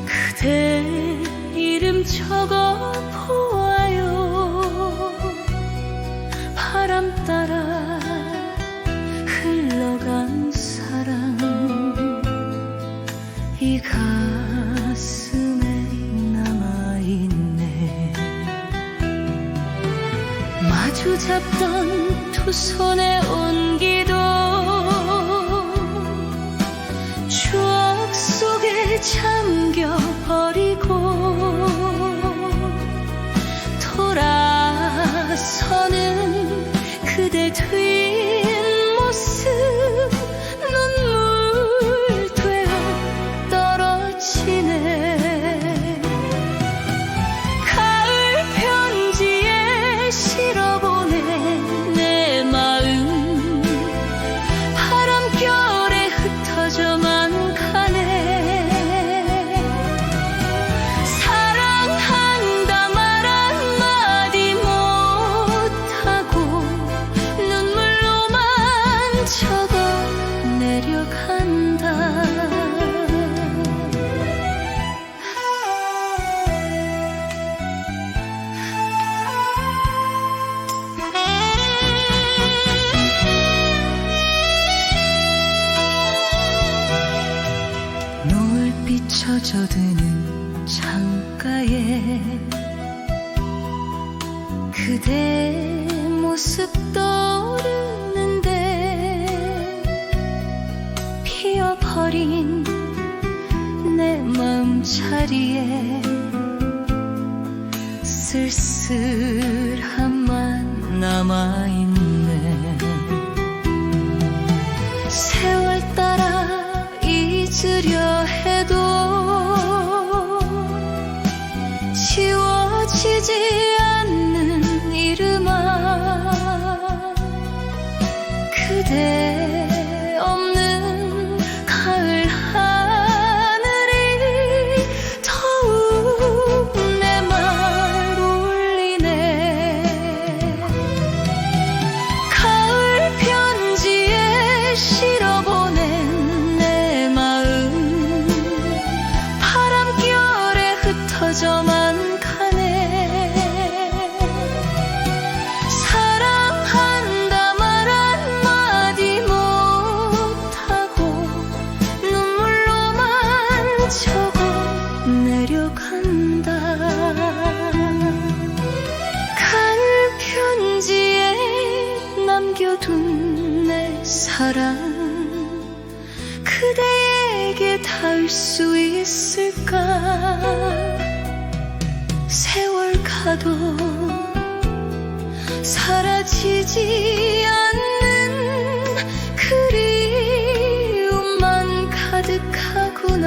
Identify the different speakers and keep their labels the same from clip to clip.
Speaker 1: 그대 이름 적어 보아요. 바람 따라 흘러간 사랑 이 가슴에 남아있네. 마주 잡던 두 손의 온기도 추억 속에 잠겨버리고 돌아서는 그대 뒷모습 눈물 되어 떨어지네. 가을 편지에 실어보낸 내 마음 바람결에 흩어져만 가네. 사랑한다 말 한마디 못하고 눈물로만 적어 내려간다. 노을빛 젖어드는 창가에 그대 모습 떠오르는데 피어버린 내 마음자리에 쓸쓸함만 남아있네. 세월 따라 잊으려 해도 지워지지 않는 이름아. 그대 없는 가을 하늘이 더욱 내 말 울리네. 가을 편지에 실어보낸 내 마음 바람결에 흩어져만 가네. 사랑한다 말 한마디 못하고 눈물로만 적어 내려간다. 가을 편지에 남겨둔 내 사랑 그대에게 닿을 수 있을까. 세월 가도 사라지지 않는 그리움만 가득하구나.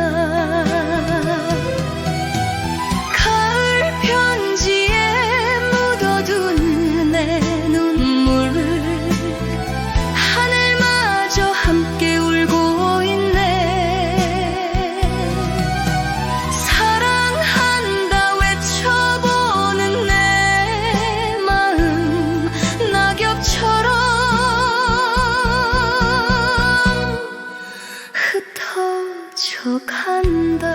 Speaker 1: 가을 편지에 묻어둔 내 눈물 하늘마저 함께 울고 있네. 사랑한다 외쳐보는 내 마음 낙엽처럼 흩어져 간다.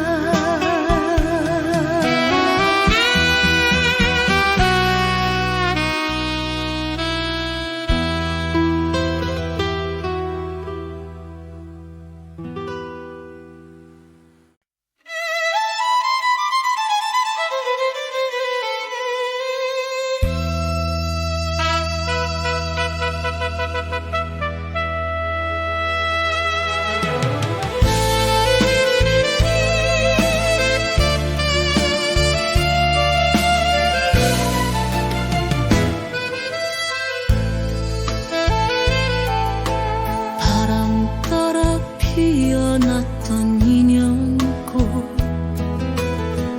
Speaker 1: 바람 따라 피어났던 인연꽃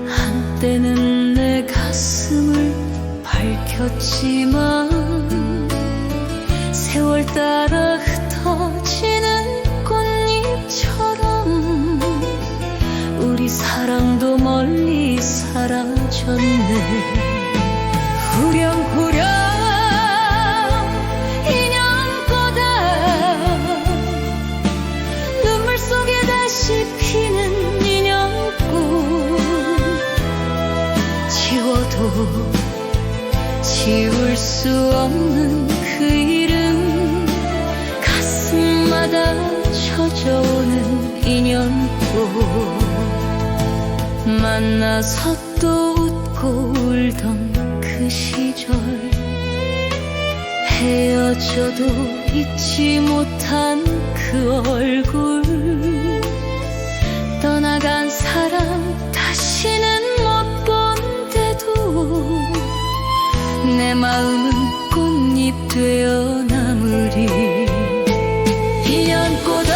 Speaker 1: 한때는 내 가슴을 밝혔지만 세월 따라 흩어지는 꽃잎처럼 우리 사랑도 멀리 사라졌네. 후렴후렴 인연꽃아 눈물 속에 다시 다시 피는 인연꽃 지워도 지울 수 없는 그 이름 가슴마다 젖어오는 인연꽃 만나서 또 웃고 울던 그 시절 헤어져도 잊지 못한 그 얼굴 떠나간 사람 다시는 못 본데도 내 마음은 꽃잎 되어 남으리 인연꽃아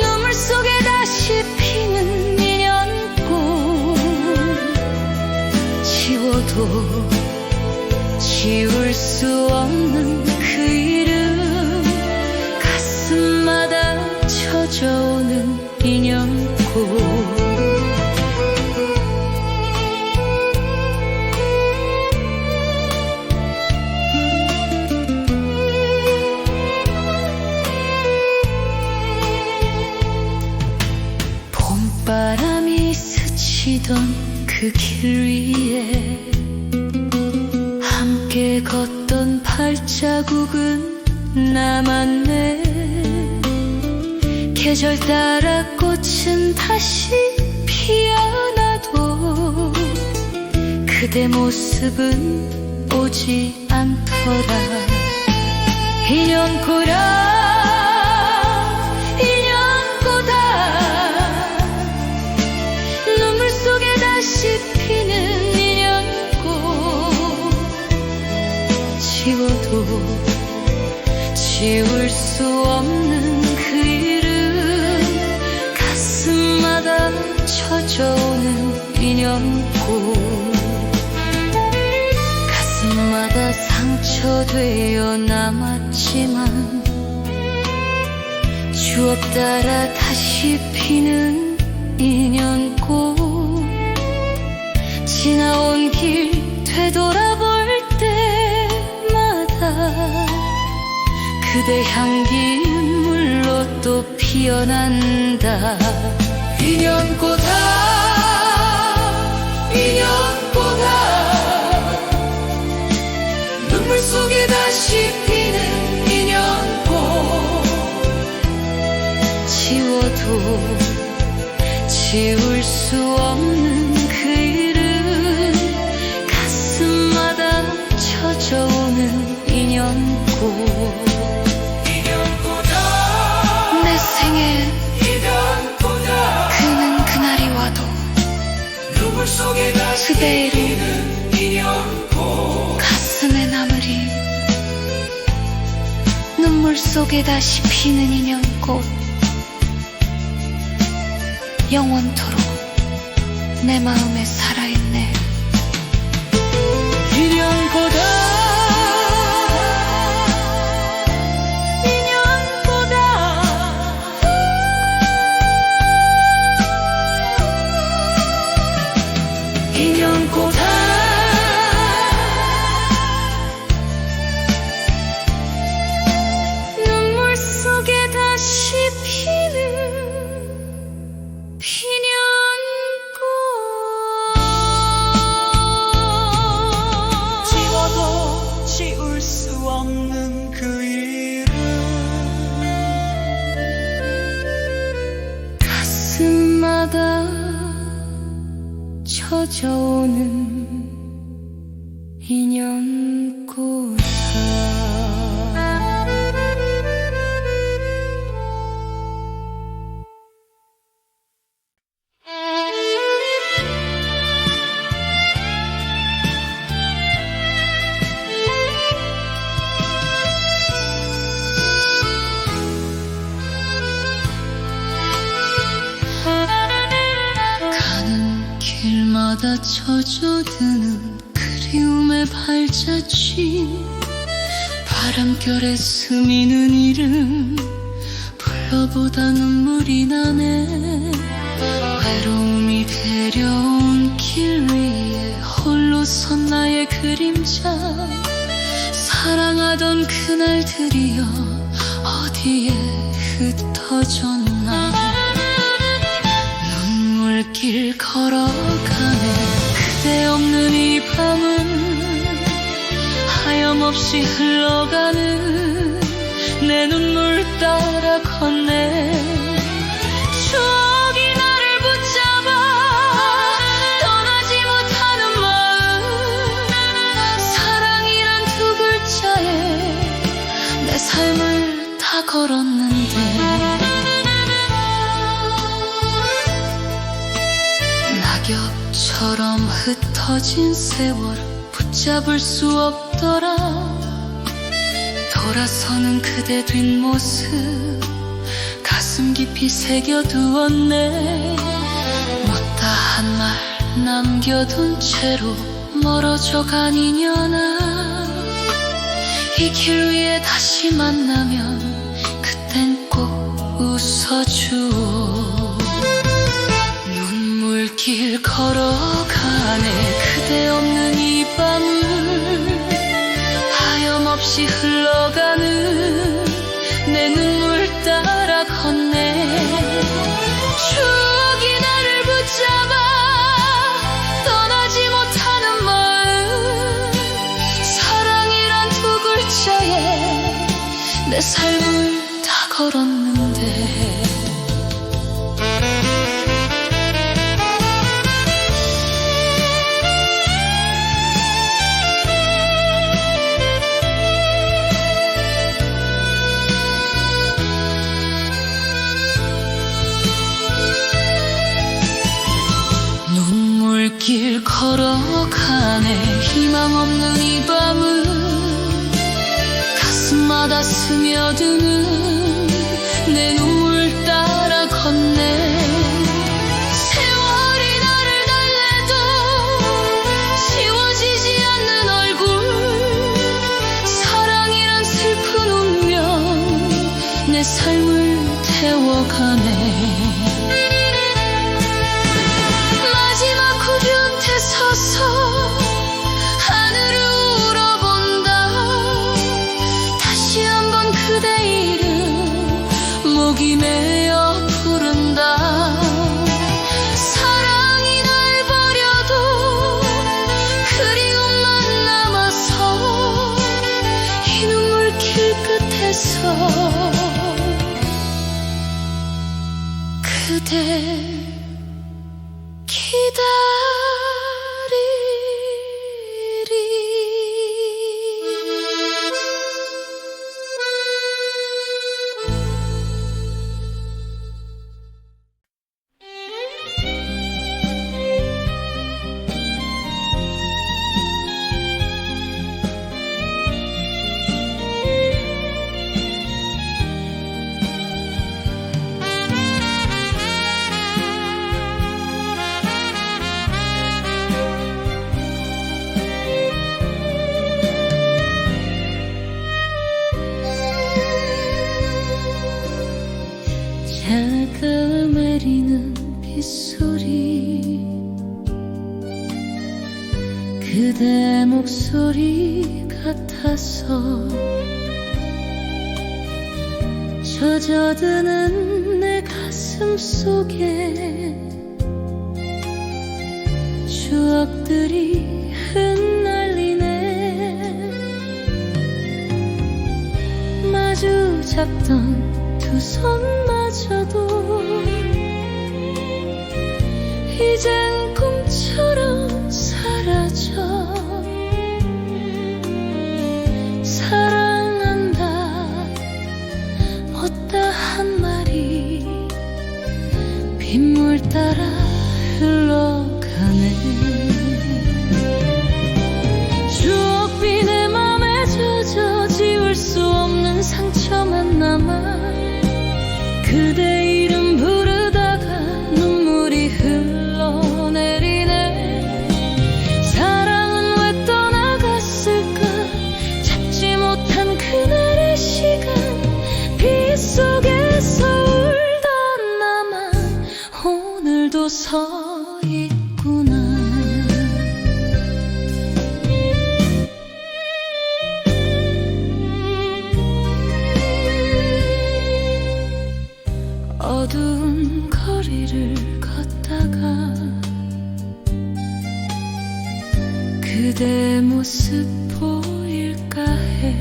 Speaker 1: 눈물 속에 다시 피는 인연꽃 지워도 지울 수 없는 그 이름 가슴마다 젖어오는 인연꽃 봄바람이 스치던 그 길 위에 함께 걷던 발자국은 남았네 계절 따라 꽃은 다시 피어나도 그대 모습은 오지 않더라 인연꽃아 다시 피는 인연꽃 지워도 지울 수 없는 그 이름 가슴마다 젖어오는 인연꽃 가슴마다 상처되어 남았지만 추억 따라 다시 피는 인연꽃 지나온 길 되돌아볼 때마다 그대 향기는 물로 또 피어난다 인연꽃아 인연꽃아 눈물 속에 다시 피는 인연꽃 지워도 지울 수 없는 그 이름 가슴마다 젖어오는 인연꽃 내 생에 그는 그날이 와도 그대 이름 가슴에 남으리 눈물 속에 다시 피는 인연꽃 영원토록 내 마음에 살아있네 인연꽃아 눈물 속에 다시 피는 지워도 지울 수 없는 그 이름 가슴마다 젖어오는 인연꽃아 길마다 젖어드는 그리움의 발자취 바람결에 스미는 이름 불러보다 눈물이 나네 외로움이 데려온 길 위에 홀로 선 나의 그림자 사랑할 사랑하던 그날들이여 어디에 흩어졌나. 눈물길 걸어가네 그대 없는 이 밤은 하염없이 흘러가는 내 눈물 따라 걷네. 추억이 나를 붙잡아 떠나지 못하는 마음. 사랑이란 두 글자에 내 삶을 다 걸었는데. 낙엽처럼 흩어진 세월 붙잡을 수 없더라. 돌아서는 그대 뒷모습 가슴 깊이 새겨두었네. 못다 한 말 남겨둔 채로 멀어져 간 인연아. 이 길 위에 다시 만나면 그땐 꼭 웃어주오. 눈물길 걸어가네 그대 없는 이 밤을 하염없이 흘러가는 내 눈물 따라 걷네. 추억이 나를 붙잡아 떠나지 못하는 마음. 사랑이란 두 글자에 내 삶을 다 걸었는데. 길 걸어가네 희망 없는 이 밤은 가슴마다 스며드는 내 눈물 따라 걷네. 세월이 나를 달래도 지워지지 않는 얼굴. 사랑이란 슬픈 운명 내 삶을 태워가네. 곁에 서서 하늘을 울어본다. 다시 한번 그대 이름 목이 메어 부른다. 사랑이 날 버려도 그리움만 남아서 이 눈물길 끝에서 그대 차가워 내리는 빗소리. 그대 목소리 같아서 젖어드는 내 가슴 속에 추억들이 흩날리네. 마주 잡던 두 손마저도 이젠 꿈처럼 사라져. 사랑한다 못다 한 말이 빗물 따라 흘러가네. 추억비 내 맘에 젖어 지울 수 없는 상처만 남아. 그대 이름 부르다가 눈물이 흘러내리네. 사랑은 왜 떠나갔을까. 찾지 못한 그날의 시간. 빗속에서 울던 나만 오늘도 서 있구나. 그대 모습 보일까 해.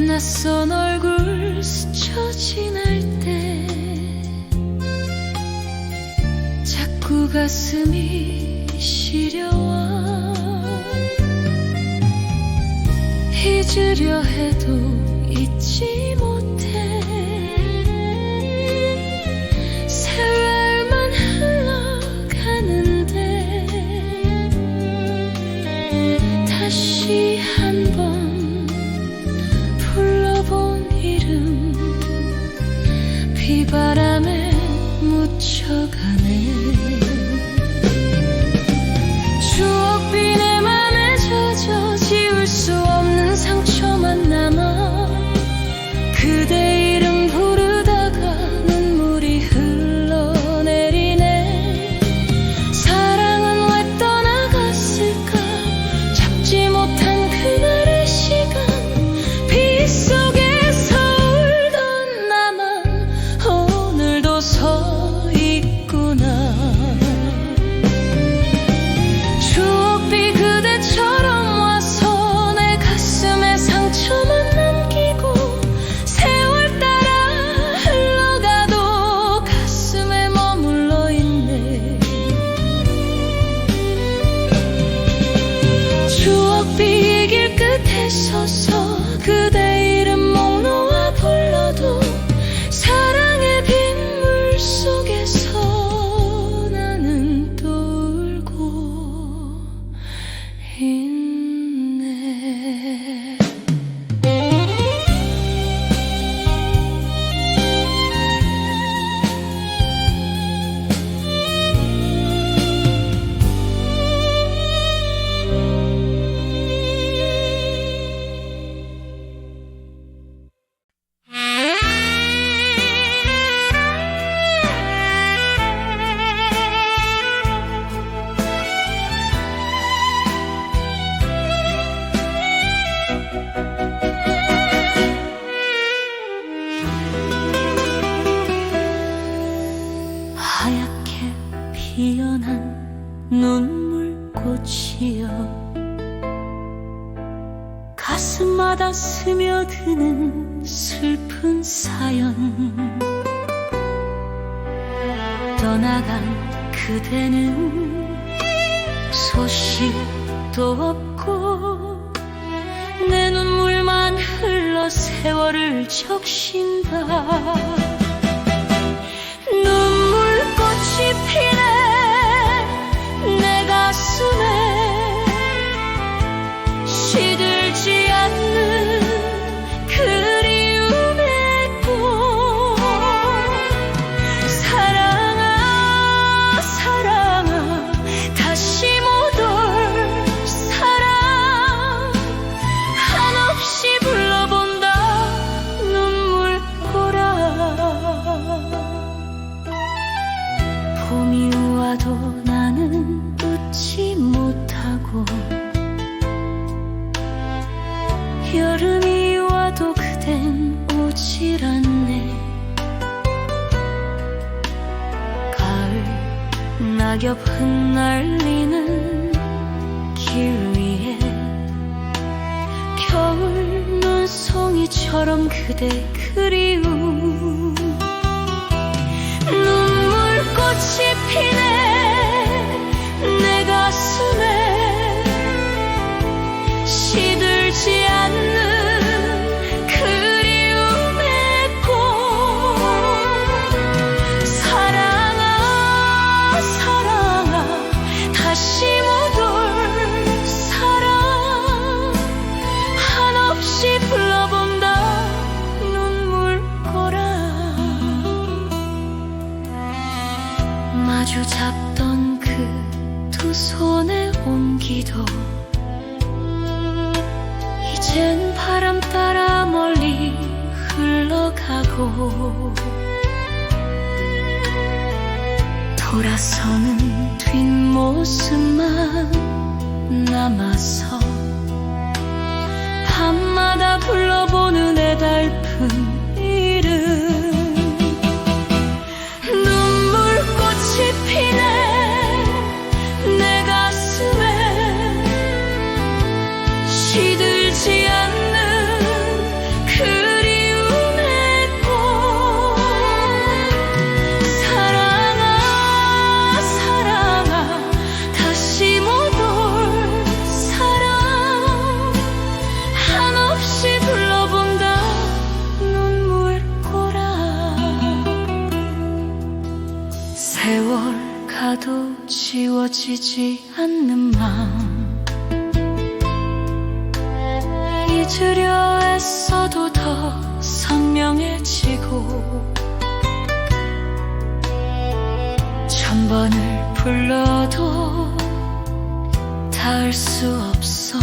Speaker 1: 낯선 얼굴 스쳐 지날 때 자꾸 가슴이 시려와. 잊으려 해도 잊지 못해. 세월만 흘러가는데 다시 한번 불러본 이름 비바람에 묻혀가네. 추억비 내 맘에 젖어 지울 수 없는 상처만 남아. 그대 이름 부르다가 눈물이 흘러내리네. 사랑은 왜 떠나갔을까. 잡지 못한 그날의 시간 빗속에서 울던 나만 오늘도 서 있구나. 추억비 그대처럼 와서 내 가슴에 상처만 남기고 세월 따라 흘러가도 가슴에 머물러 있네. 추억비 길 끝에 서서 그대 이름 목 놓아 불러도 사랑의 빗물 속에서 나는 또 울고 있네. 하얗게 피어난 눈물꽃이여 가슴마다 스며드는 슬픈 사연. 떠나간 그대는 소식도 없고 내 눈물만 흘러 세월을 적신다. 눈물꽃이 피네 내 가슴에 시들지 않는 그리움의 꽃. 사랑아 사랑아 다시 못 올 사랑 한없이 불러본다 눈물보라. 봄이 와도 나는 웃지 못하고 여름이 와도 그댄 오질 않네. 가을 낙엽 흩날리는 길 위에 겨울 눈송이처럼 그대 그리움. 눈물꽃이 피네 내 가슴에 시들지 않는 그리움의 꽃. 사랑아 사랑아 다시 못 올 사랑 한없이 불러본다 눈물보라. 마주 잡던 그 두 손의 온기도 이젠 바람 따라 멀리 흘러가고 돌아서는 뒷모습만 남아서 밤마다 불러보는 애달픈 이름. 눈물꽃이 피네 내가 지워지지 않는 마음, 잊으려 애써도 더 선명해지고 천 번을 불러도 닿을 수 없어.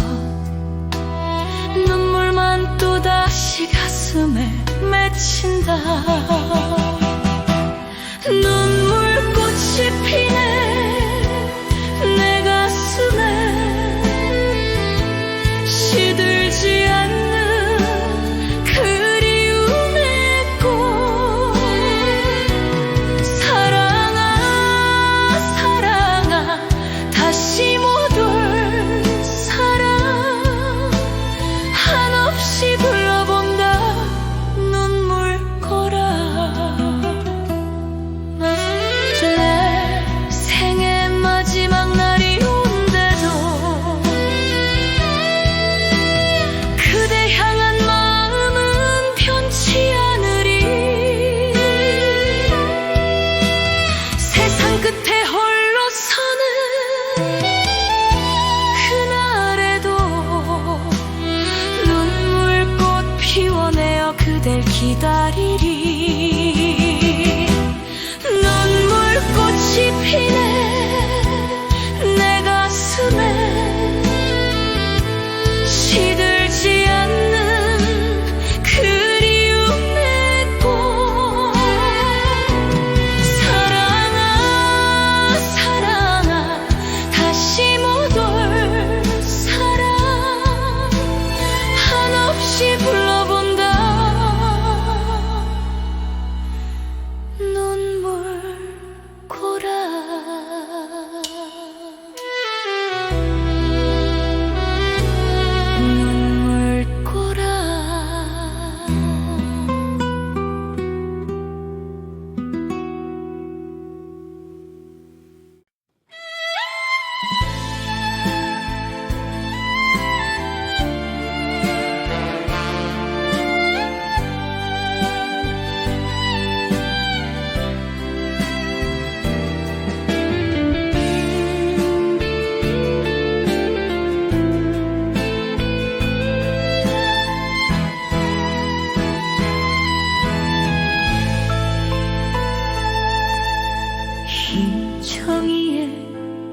Speaker 1: 눈물만 또다시 가슴에 맺힌다. 눈물꽃이 피네 내 가슴에, 시들지 않는 그리움의 꽃. 사랑아 사랑아 다시 못 올 사랑, 한없이 불러본다 눈물꽃아. 내 생의 마지막 날이 온대도 그대 향한 마음은 변치 않으리. 세상 끝에 홀로 서는 그날에도 눈물꽃 피워내어 그댈 기다리리. 눈물꽃이 피네 내 가슴에, 시들지 않는 그리움의 꽃. 사랑아 사랑아 다시 못 올 사랑, 한없이 불러본다 눈물꽃아. 흰 종이에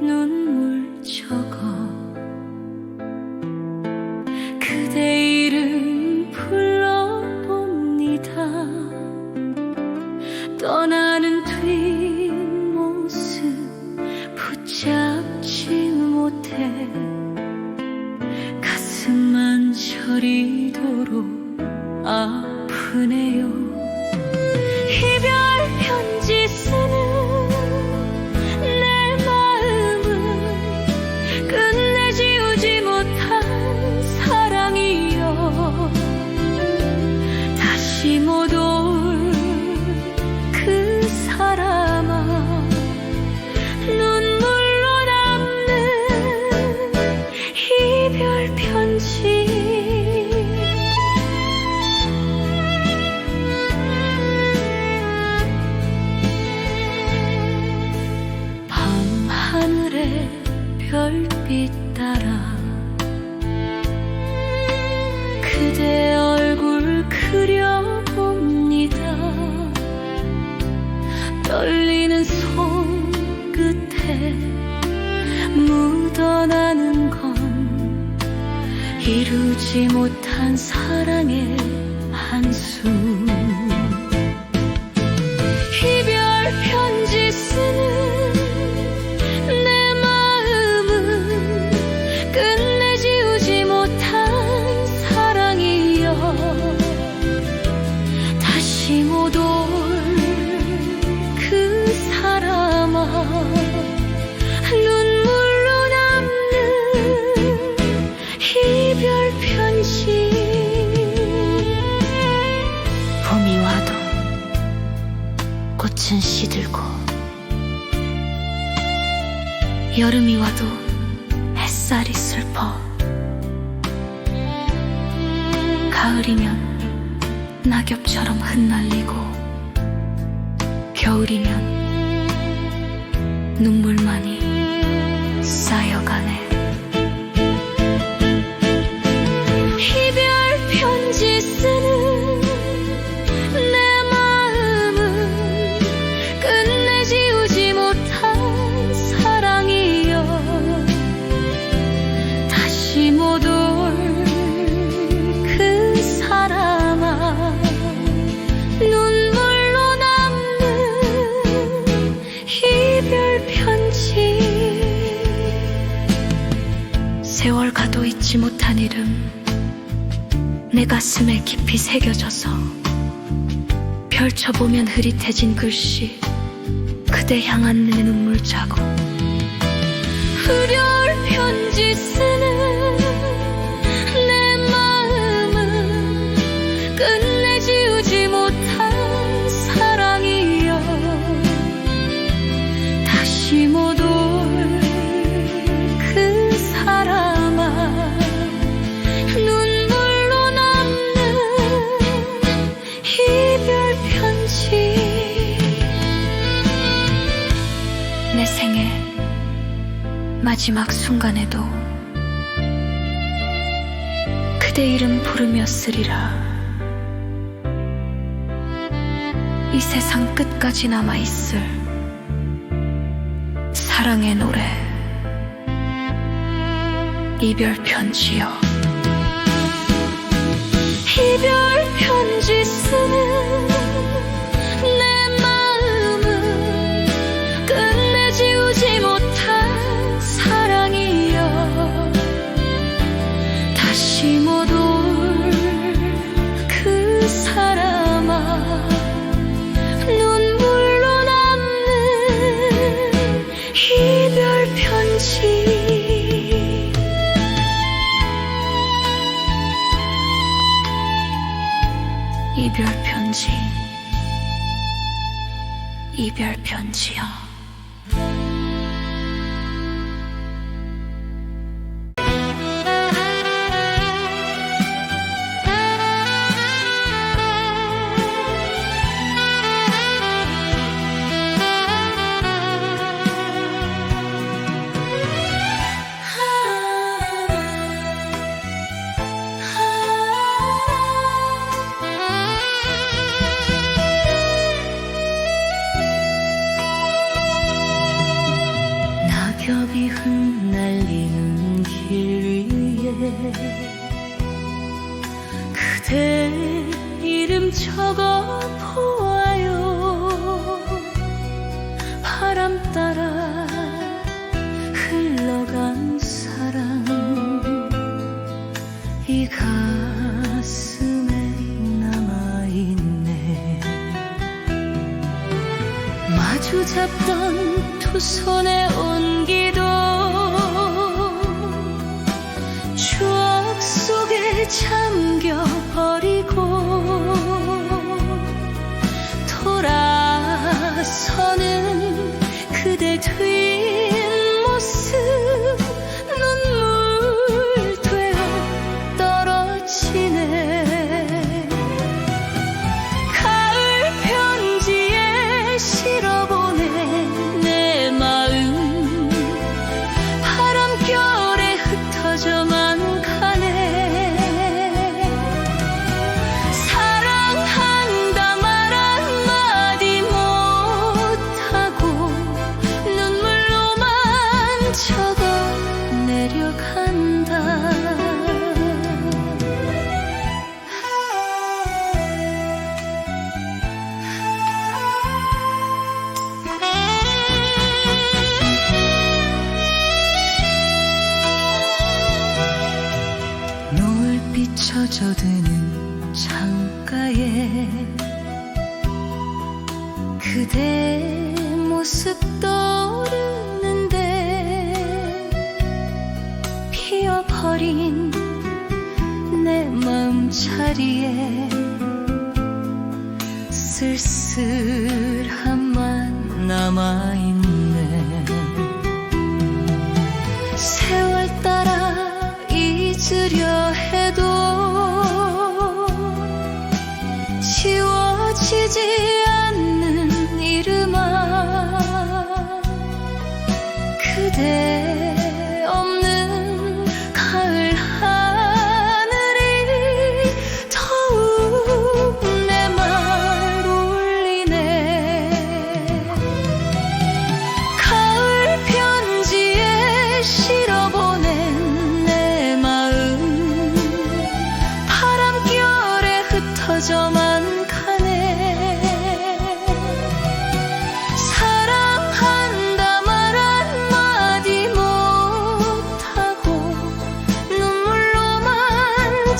Speaker 1: 눈물 적어 그대 이름 불러봅니다. 떠나는 뒷모습 붙잡지 못해 가슴만 저리도록 아프네요. 이별 편지 쓰는 내 마음은 끝내 지우지 못한 사랑이여. 다시 못 올 그 사람아, 눈물로 남는 이별 편지. 하늘의 별빛 따라 그대 얼굴 그려봅니다. 떨리는 손끝에 묻어나는 건 이루지 못한 사랑의 한숨. 이별 편지 쓰는 다시 못 올 그 사람아, 눈물로 남는 이별 편지. 봄이 와도 꽃은 시들고, 여름이 와도 햇살이 슬퍼. 가을이면 낙엽처럼 흩날리고, 겨울이면 눈물만이 쌓여가네. 이별 편지 쓰는 내 마음은 끝내 지우지 못한 사랑이여. 다시 못 올 그 사람아, 눈물로 남는 이별 편지. 세월 가도 잊지 못한 이름 내 가슴에 깊이 새겨져서 펼쳐보면 흐릿해진 글씨, 그대 향한 내 눈물 자국. 이별 편지 쓰는 내 마음은 끝내 지우지 못한 사랑이여. 다시 못 올 그 사람아, 눈물로 남는 이별 편지. 내 생애 마지막 순간에도 그대 이름 부르며 쓰리라. 이 세상 끝까지 남아있을 사랑의 노래, 이별 편지여. 이별 편지 쓰는 내 마음은 끝내 지우지 못한 사랑이여. 다시 못 올 그 사람아, 눈물로 남는 이별 편지. 이별 편지, 이별 편지요. 낙엽이 흩날리는 길 위에 그대 이름 적어 보아요. 바람 따라 흘러간 사랑, 이 가슴에 남아있네. 마주 잡던 두 손의 온기도 추억 속에 잠겨버리고, 돌아서는 그대 뒷모습 눈물 되어 떨어지네. 가을 편지에 실어보낸 내 마음, 바람결에 흩어져만 가네. 사랑한다 말 한마디 못하고 눈물로만 적어 내려간다. 노을빛 젖어드는 창가에 그대 모습 떠오르는데, 피어버린 내 마음자리에 쓸쓸함만 남아있네. 세월 따라 잊으려 해도 지워지지 않는 이름아, 그대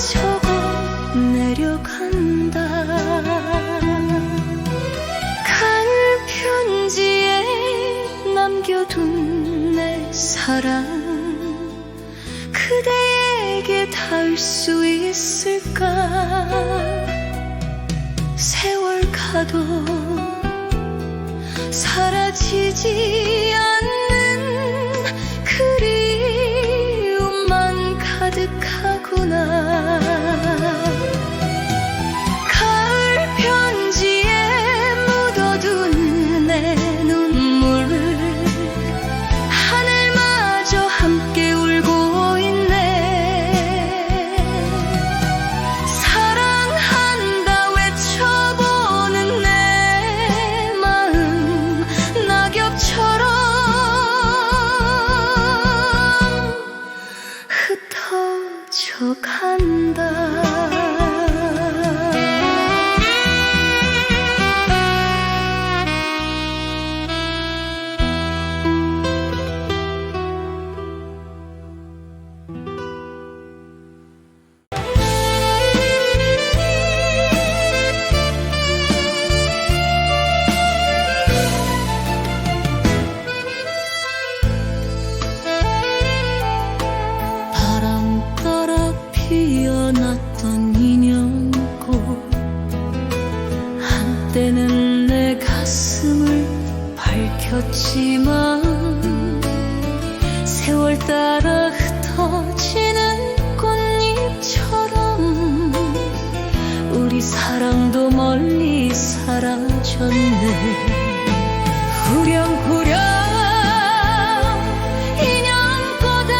Speaker 1: 적어 내려간다. 가을 편지에 남겨둔 내 사랑, 그대에게 닿을 수 있을까? 세월 가도 사라지지 않는 그리움만 가득하구나. 가을 편지에 묻어둔 내 눈물, 하늘마저 함께 울고 있네. 사랑한다 외쳐보는 내 마음, 낙엽처럼 흩어져 간다. 바람 따라 피어났던 인연꽃, 한때는 내 가슴을 밝혔지만 세월 따라 흩어지는 꽃잎처럼 우리 사랑도 멀리 사라졌네. 후렴후렴 인연꽃아,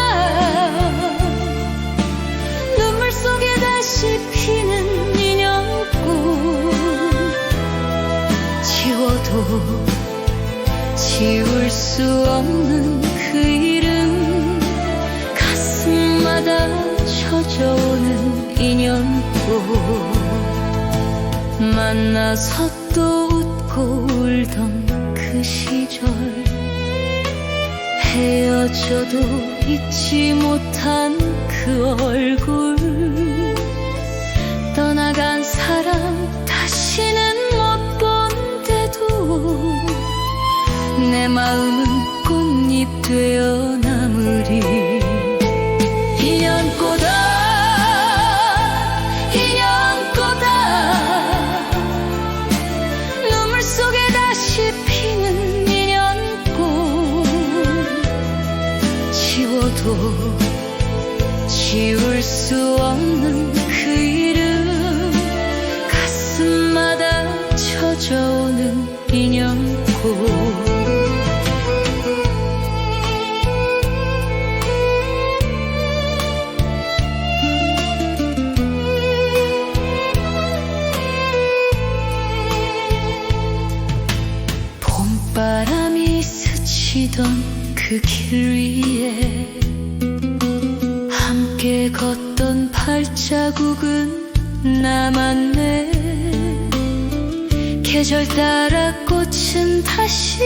Speaker 1: 눈물 속에 다시 피는 인연꽃, 지워도 지울 수 없는 그 이름, 가슴마다 젖어오는 인연꽃. 만나서 또 웃고 울던 그 시절, 헤어져도 잊지 못한 그 얼굴, 떠나간 사람 다시는 못 본데도 내 마음은 꽃잎 되어 남으리. 인연꽃아, 인연꽃아, 눈물 속에 다시 피는 인연꽃, 지워도 지울 수 없는 그 이름, 가슴마다 젖어오는 인연꽃. 봄바람이 스치던 그 길 위에 함께 걷던 발자국은 남았네. 계절 따라 꽃은 다시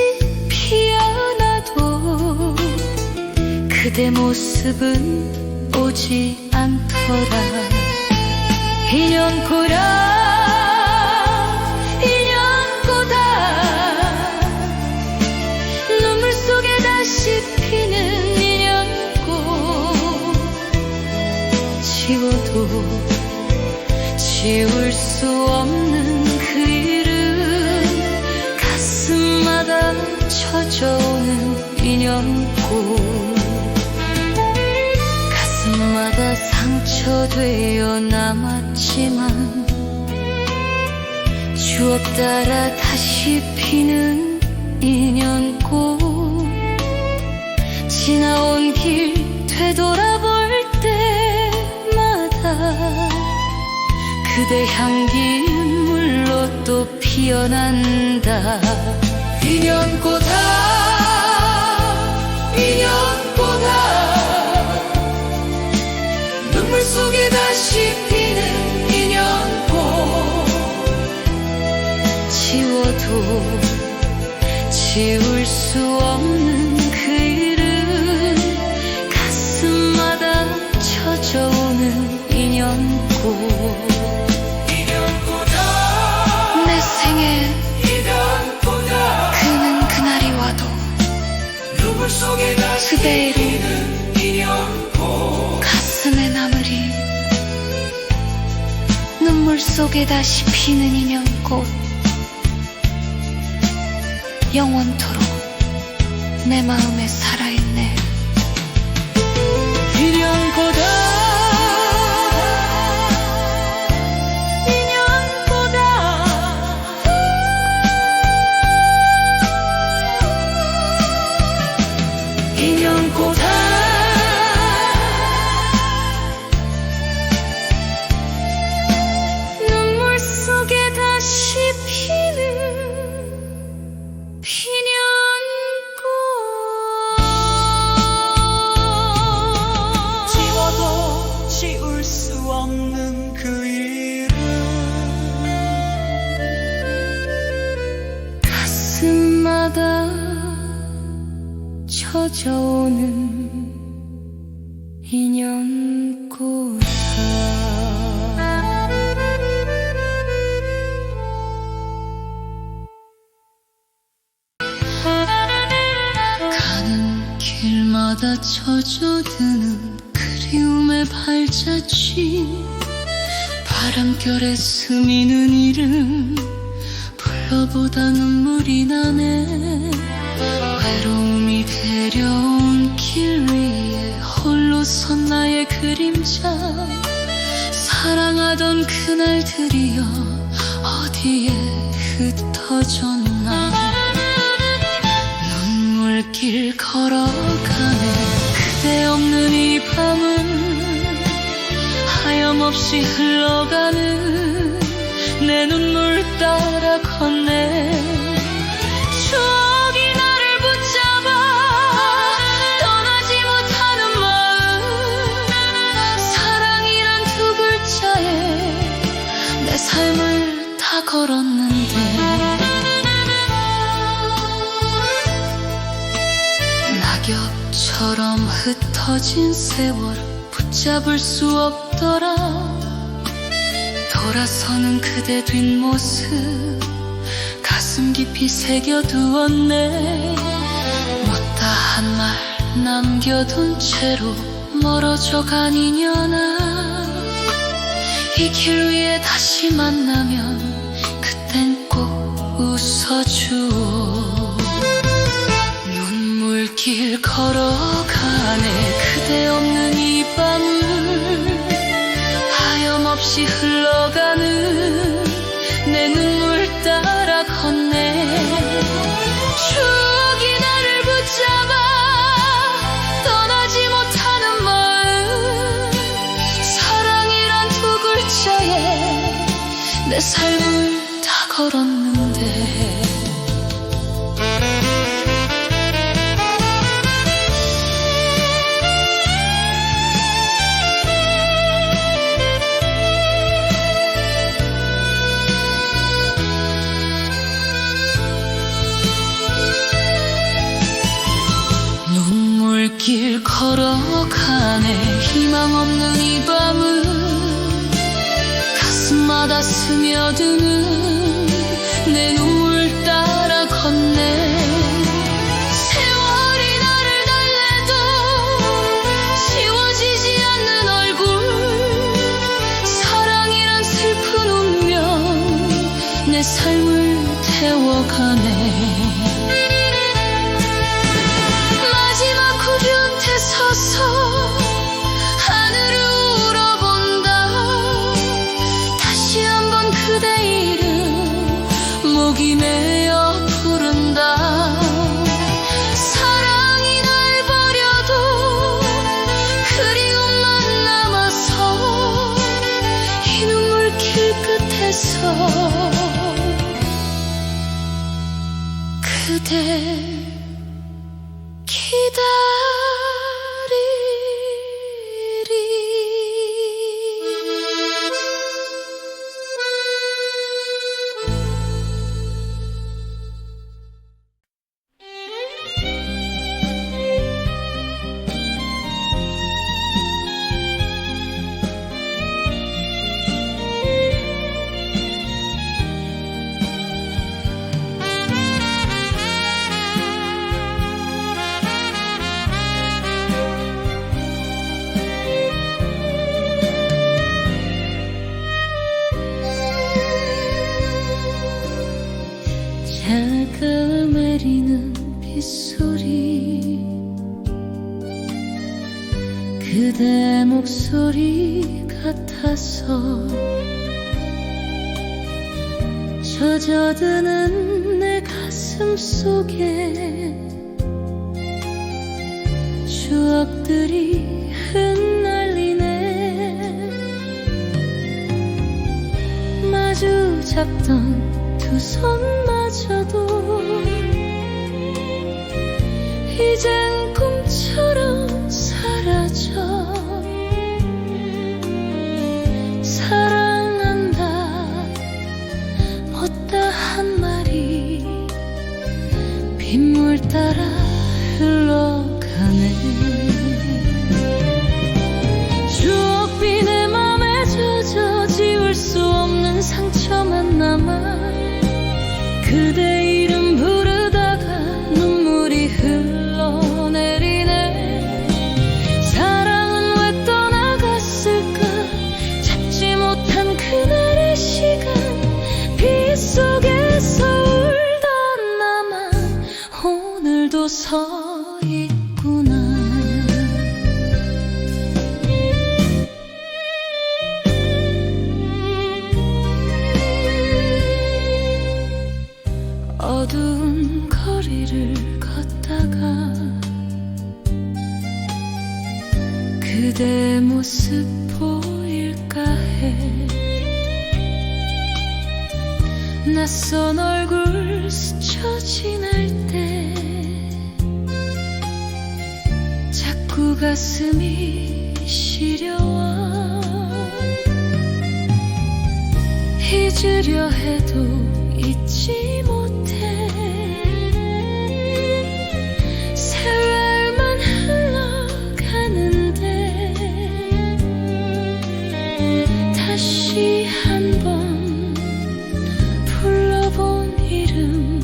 Speaker 1: 피어나도 그대 모습은 오지 않더라. 인연꽃아, 다시 피는 인연꽃, 지워도 지울 수 없는 그 이름, 가슴마다 젖어오는 인연꽃, 가슴마다 상처되어 남았지만 추억 따라 다시 피는 인연꽃. 지나온 길 되돌아볼 때마다 그대 향기는 물로 또 피어난다. 인연꽃아, 인연꽃아, 눈물 속에 다시 피는 인연꽃, 지워도 지울 수 없는 그 이름, 가슴마다 젖어오는 인연. 내 생에 그는 그날이 와도 그대로 가슴에 남으리. 눈물 속에 다시 피는 인연꽃, 영원토록 내 마음에 살아있네.
Speaker 2: 인연꽃아
Speaker 1: 눈물 속에 다시 피는 인연꽃,
Speaker 2: 지워도 지울 수 없는 그 이름,
Speaker 1: 가슴마다 젖어오는 인연꽃아. 가는 길마다 젖어드는 그리움의 발자취, 바람결에 스미는 이름 불러보다 눈물이 나네. 외로움이 데려온 길 위에 홀로 선 나의 그림자, 사랑하던 그날들이여 어디에 흩어졌나. 눈물길 걸어가네. 그대 없는 이 밤은 하염없이 흘러가는 내 눈물 따라 걷네. 추억이 나를 붙잡아 떠나지 못하는 마음, 사랑이란 두 글자에 내 삶을 다 걸었는데. 낙엽처럼 흩어진 세월 붙잡을 수 없더라. 돌아서는 그대 뒷모습 가슴 깊이 새겨두었네. 못다 한 말 남겨둔 채로 멀어져간 인연아, 이 길 위에 다시 만나면 그땐 꼭 웃어주오. 눈물길 걸어가네. 그대 없는 이 밤을 하염없이 흘러가는 내 눈물 따라 걷네. 추억이 나를 붙잡아 떠나지 못하는 마음, 사랑이란 두 글자에 내 삶을 다 걸었는데. 길 걸어가네. 희망 없는 이 밤은 가슴마다 스며드는 내 눈물 따라 걷네. 세월이 나를 달래도 지워지지 않는 얼굴, 사랑이란 슬픈 운명 내 삶을 태워가네. 곁에 서서 하늘을 울어본다. 다시 한번 그대 이름 목이 메어 부른다. 사랑이 날 버려도 그리움만 남아서 이 눈물길 끝에서 그대 목소리 같아서 젖어드는 내 가슴 속에 추억들이 흩날리네. 마주 잡던 두 손마저도 이젠 꿈처럼 사라져. 사랑한다 못다 한 말이 빗물 따라 흘러가네. 추억비 내 맘에 젖어 지울 수 없는 상처만 남아. 그대 이름 부르다가 눈물이 흘러내리네. 사랑은 왜 떠나갔을까. 잡지 못한 그날의 시간. 빗속에서 울던 나만 오늘도 서 있구나. 어두운 거리를 걷다가 그대 모습 보일까 해. 낯선 얼굴 스쳐 지날 때 자꾸 가슴이 시려와. 잊으려 해도 잊지 못해. 세월만 흘러가는데 다시 한번 불러본 이름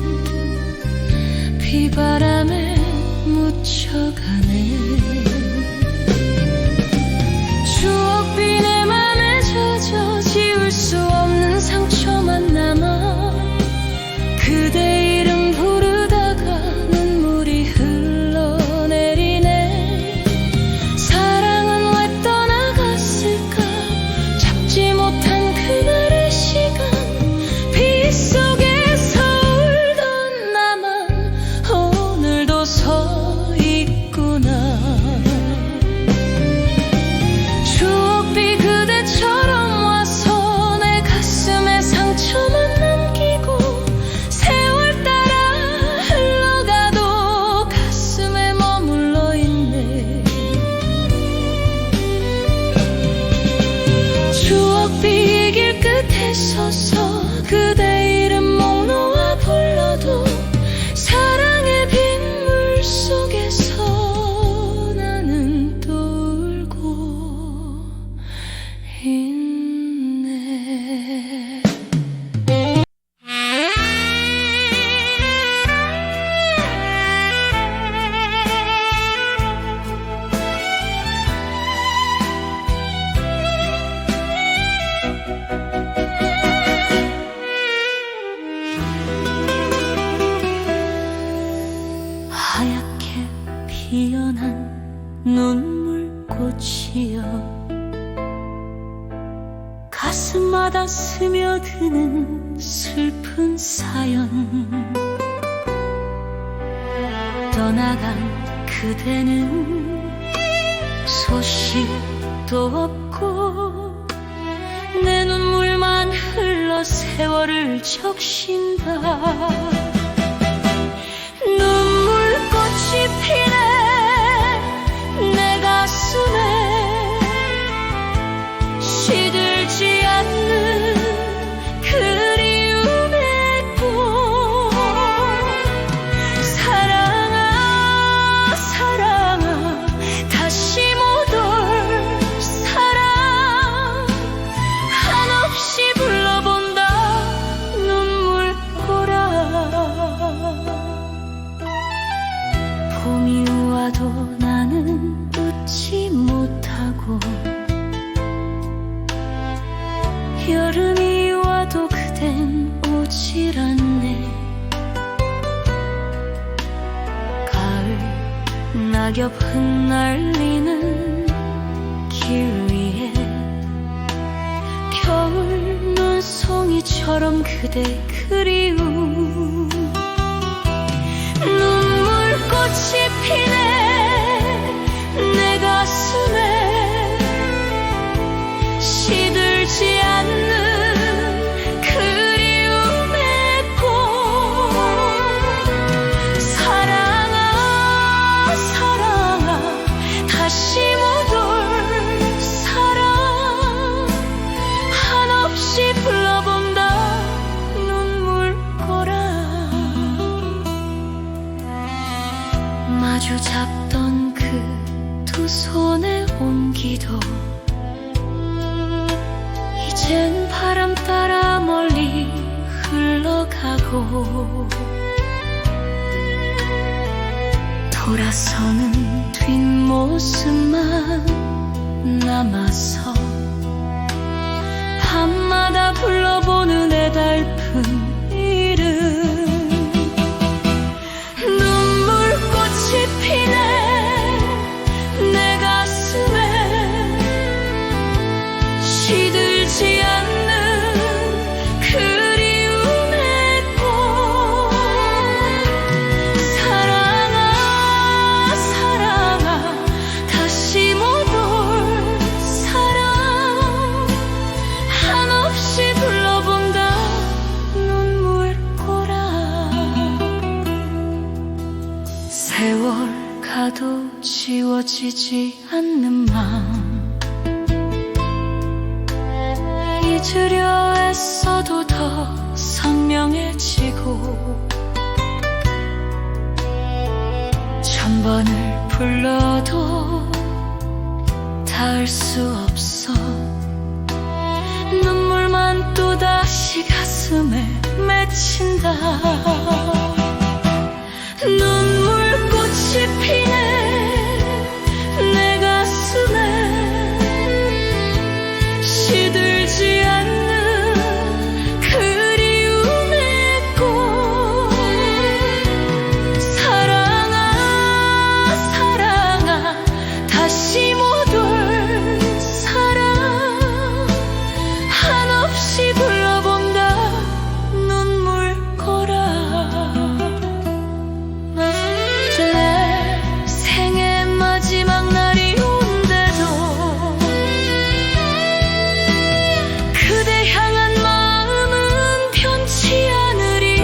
Speaker 1: 비바람에 묻혀가네. 추억비 내 맘에 젖어 지울 수 없는 상처만 남아. 그대 이름 부르다가 눈물이 흘러내리네. 사랑은 왜 떠나갔을까. 잡지 못한 그날의 시간. 빗속에서 울던 나만 오늘도 서 있구나. 추억비 그대처럼 와서 내 가슴에 상처만 남기고 세월 따라 흘러가도 가슴에 머물러 있네. 추억비 이 길 끝에 서서 그대 이름 목 놓아 불러도 사랑의 빗물 속에서 나는 또 울고 있네. 하얗게 피어난 눈물꽃이여 가슴마다 스며드는 슬픈 사연. 떠나간 그대는 소식도 없고 내 눈물만 흘러 세월을 적신다. 눈물꽃이 피네 내 가슴에 시들지 않는 그리움의 꽃. 사랑아 사랑아 다시 못 올 사랑. 한없이 불러본다 눈물보라. 봄이 와도 나는 웃지 못하고 여름이 와도 그댄 오질 않네. 가을 낙엽 흩날리는 길 이처럼 그대 그리움. 눈물꽃이 피네 내 가슴에 시들지 않는 그리움의 꽃. 사랑아 사랑아 다시 못 올 사랑 한없이 불러본다 눈물꼬라. 마주 잡던 그 두 손의 온기도 이젠 바람 따라 멀리 흘러가고 돌아서는 뒷모습만 남아서 밤마다 불러보는 애달픈 이름. 눈물꽃이 피네 내 가슴에 시들지 않는 그리움의 꽃. 사랑아 사랑아 다시 못 올 사랑 한없이 불러본다 눈물꼬라. 세월 가도 지워지지 않는 맘 잊으려 애써도 더 선명해지고 천 번을 불러도 닿을 수 없어 눈물만 또다시 가슴에 맺힌다. 눈물꽃이 피네 내 가슴에 시들지 않는 그리움의 꽃. 사랑아 사랑아 다시 못 올 사랑 한없이 불러본다 눈물꼬라. 내 생의 마지막 날이 온대도 그대 향한 마음은 변치 않으리.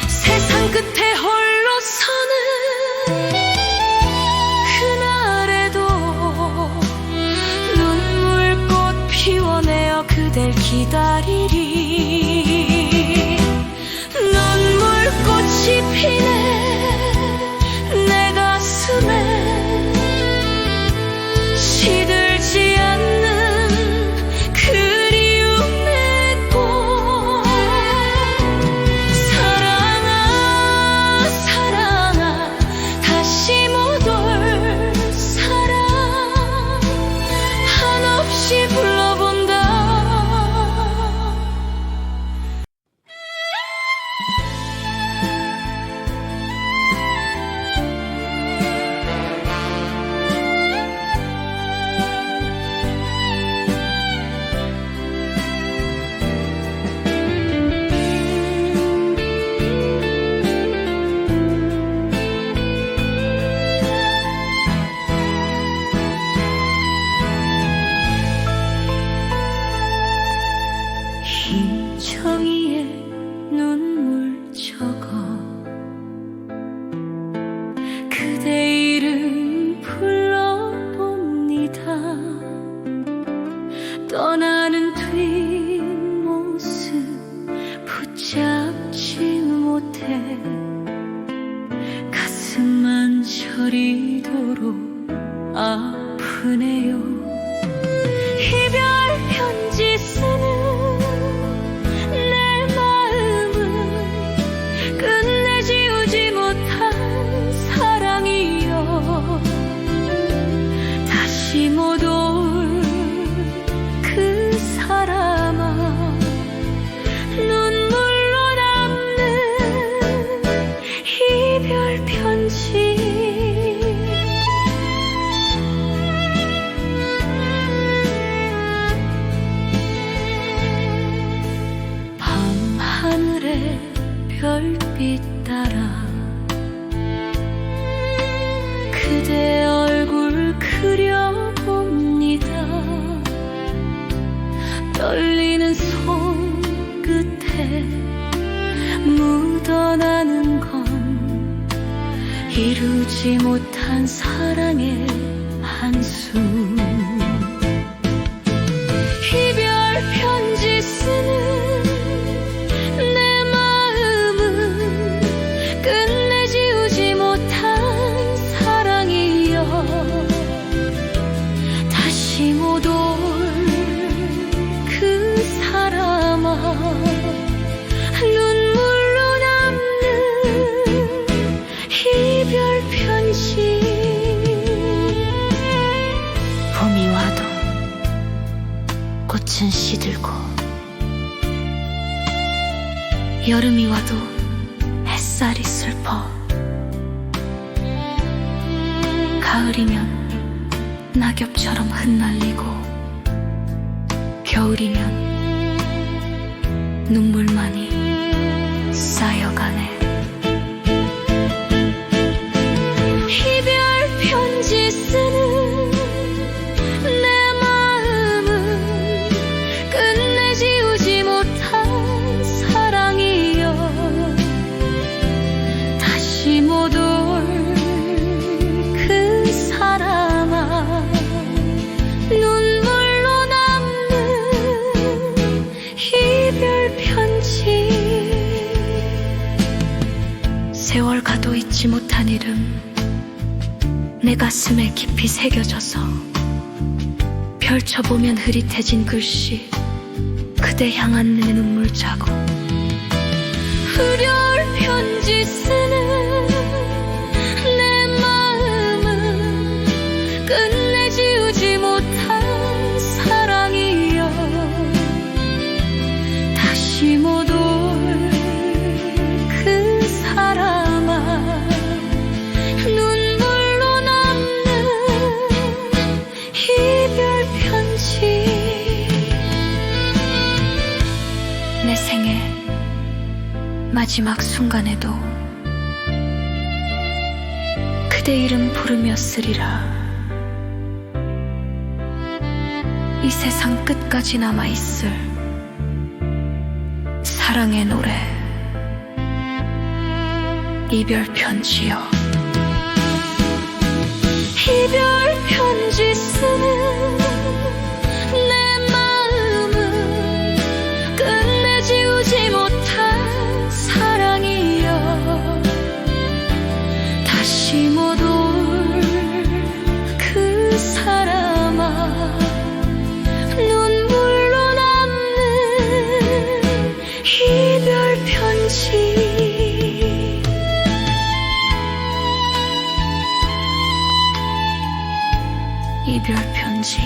Speaker 1: 세상 끝에 홀로 서는 그날에도 눈물꽃 피워내어 그댈 기다리리. 눈물꽃이 피네 내 가슴에 시들지 않는 그리움의 꽃. 사랑아 사랑아 다시 못 올 사랑 한없이 불러본다. 흰 종이에 눈물 적어 그대 이름 불러봅니다. 떠나는 뒷모습 붙잡지 못해 가슴만 저리도록 아프네요. 이별 편지 쓰는 내 마음은 끝내 지우지 못한 사랑이여. 다시 못 올 그 사람아 눈물로 남는 이별 편지. 불빛 따라 그대 얼굴 그려봅니다. 떨리는 손끝에 묻어나는 건 이루지 못한 사랑의 한숨. 이별 편지 쓰는 내 마음은 끝내 지우지 못한 사랑이여. 다시 못 올 그 사람아, 눈물로 남는 이별 편지. 봄이 와도 꽃은 시들고, 여름이 와도 햇살이 슬퍼. 가을이면 낙엽처럼 흩날리고, 겨울이면 눈물만이 쌓여가네. 이별 편지 쓰는 내 마음은 끝내 지우지 못한 사랑이여. 다시 못 올 그 사람아, 눈물로 남는 이별 편지. 세월 가도 잊지 못한 이름 내 가슴에 깊이 새겨져서 펼쳐보면 흐릿해진 글씨, 그대 향한 내 눈물 자국. 이별 편지 쓰는 내 마음은 끝내 지우지 못한 사랑이여. 다시 못 올 그 사람아, 눈물로 남는 이별 편지. 내 생애 마지막 순간에도 그대 이름 부르며 쓰리라. 이 세상 끝까지 남아있을 사랑의 노래, 이별 편지여. 이별 편지 쓰는 내 마음은 끝내 지우지 못한 사랑이여. 다시 못 올 그 사람아, 눈물로 남는 이별 편지. 이별 편지.